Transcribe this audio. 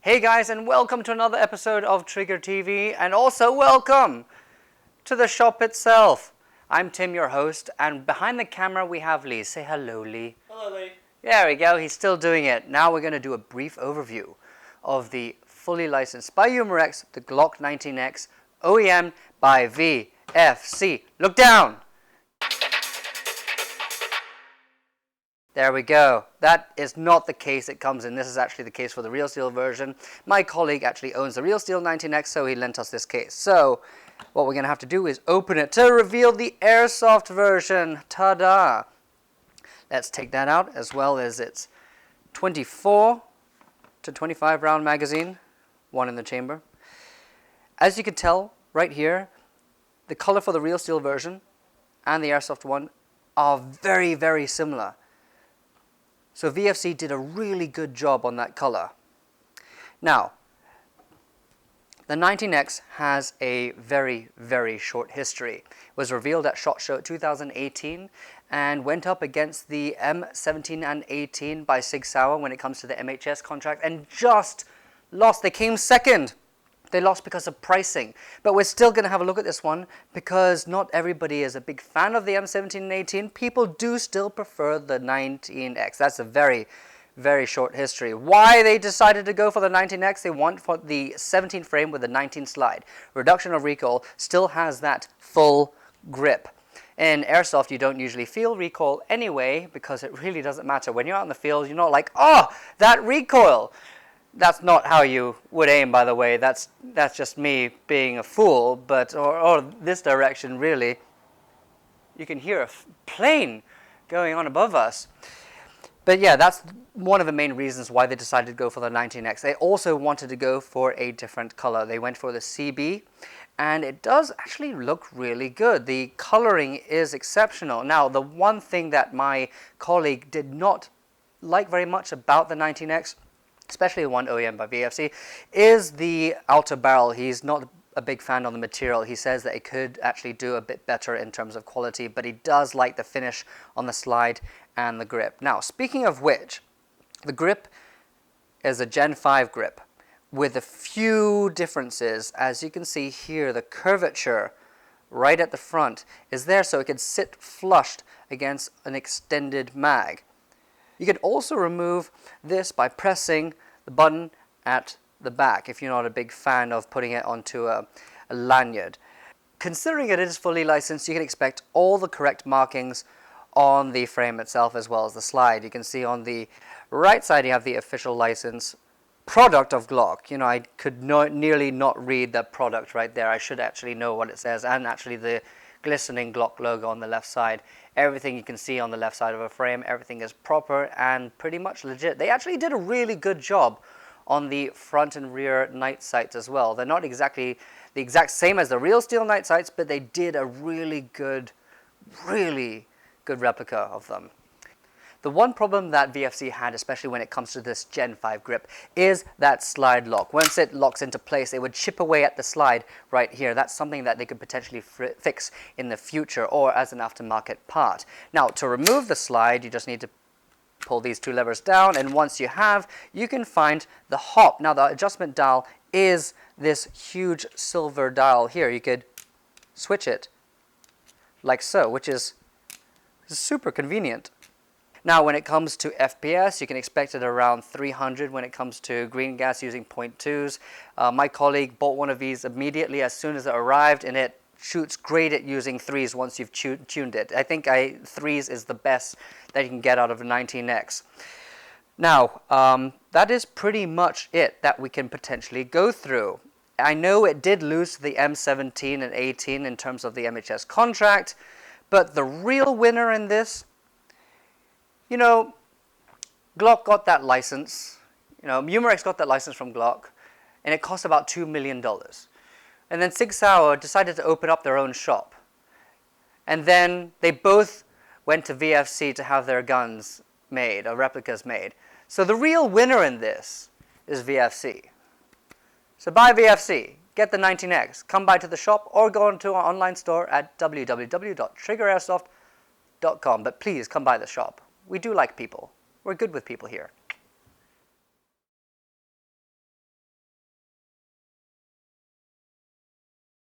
Hey guys, and welcome to another episode of TriggerTV, and also welcome to the shop itself. I'm Tim, your host, and behind the camera we have Lee. Say hello, Lee. Hello, Lee. There we go, he's still doing it. Now we're going to do a brief overview of the fully licensed by Umarex, the Glock 19x, OEM by VFC. Look down! There we go. That is not the case it comes in. This is actually the case for the real steel version. My colleague actually owns the real steel 19x, so he lent us this case. So what we're going to have to do is open it to reveal the Airsoft version. Ta-da! Let's take that out, as well as its 24 to 25 round magazine, one in the chamber. As you can tell right here, the color for the real steel version and the Airsoft one are very, very similar. So VFC did a really good job on that color. Now, the 19x has a very, very short history. It was revealed at SHOT Show 2018 and went up against the M17 and 18 by Sig Sauer when it comes to the MHS contract, and just lost. They came second. They lost because of pricing. But we're still going to have a look at this one because not everybody is a big fan of the M17 and 18. People do still prefer the 19X. That's a very, very short history. Why they decided to go for the 19X? They want for the 17 frame with the 19 slide. Reduction of recoil, still has that full grip. In Airsoft, you don't usually feel recoil anyway because it really doesn't matter. When you're out in the field, you're not like, oh, that recoil. That's not how you would aim, by the way. That's just me being a fool, but or this direction, really. You can hear a plane going on above us. But yeah, that's one of the main reasons why they decided to go for the 19X. They also wanted to go for a different color. They went for the CB, and it does actually look really good. The coloring is exceptional. Now, the one thing that my colleague did not like very much about the 19X, especially the one OEM by VFC, is the outer barrel. He's not a big fan of the material. He says that it could actually do a bit better in terms of quality, but he does like the finish on the slide and the grip. Now, speaking of which, the grip is a Gen 5 grip with a few differences. As you can see here, the curvature right at the front is there so it can sit flushed against an extended mag. You can also remove this by pressing the button at the back if you're not a big fan of putting it onto a lanyard. Considering it is fully licensed, you can expect all the correct markings on the frame itself as well as the slide. You can see on the right side you have the official license, product of Glock. You know, I could nearly not read the product right there. I should actually know what it says, and actually the glistening Glock logo on the left side. Everything you can see on the left side of a frame, everything is proper and pretty much legit. They actually did a really good job on the front and rear night sights as well. They're not exactly the exact same as the real steel night sights, but they did a really good replica of them. The one problem that VFC had, especially when it comes to this Gen 5 grip, is that slide lock. Once it locks into place, it would chip away at the slide right here. That's something that they could potentially fix in the future or as an aftermarket part. Now, to remove the slide, you just need to pull these two levers down, and once you have, you can find the hop. Now, the adjustment dial is this huge silver dial here. You could switch it like so, which is super convenient. Now, when it comes to FPS, you can expect it around 300 when it comes to green gas using .2s. My colleague bought one of these immediately as soon as it arrived, and it shoots great at using 3s once you've tuned it. I think 3s is the best that you can get out of a 19X. Now, that is pretty much it that we can potentially go through. I know it did lose to the M17 and 18 in terms of the MHS contract, but the real winner in this, you know, Glock got that license. You know, Umarex got that license from Glock, and it cost about $2 million. And then Sig Sauer decided to open up their own shop. And then they both went to VFC to have their guns made, or replicas made. So the real winner in this is VFC. So buy VFC, get the 19X, come by to the shop, or go onto our online store at www.triggerairsoft.com. But please come by the shop. We do like people. We're good with people here.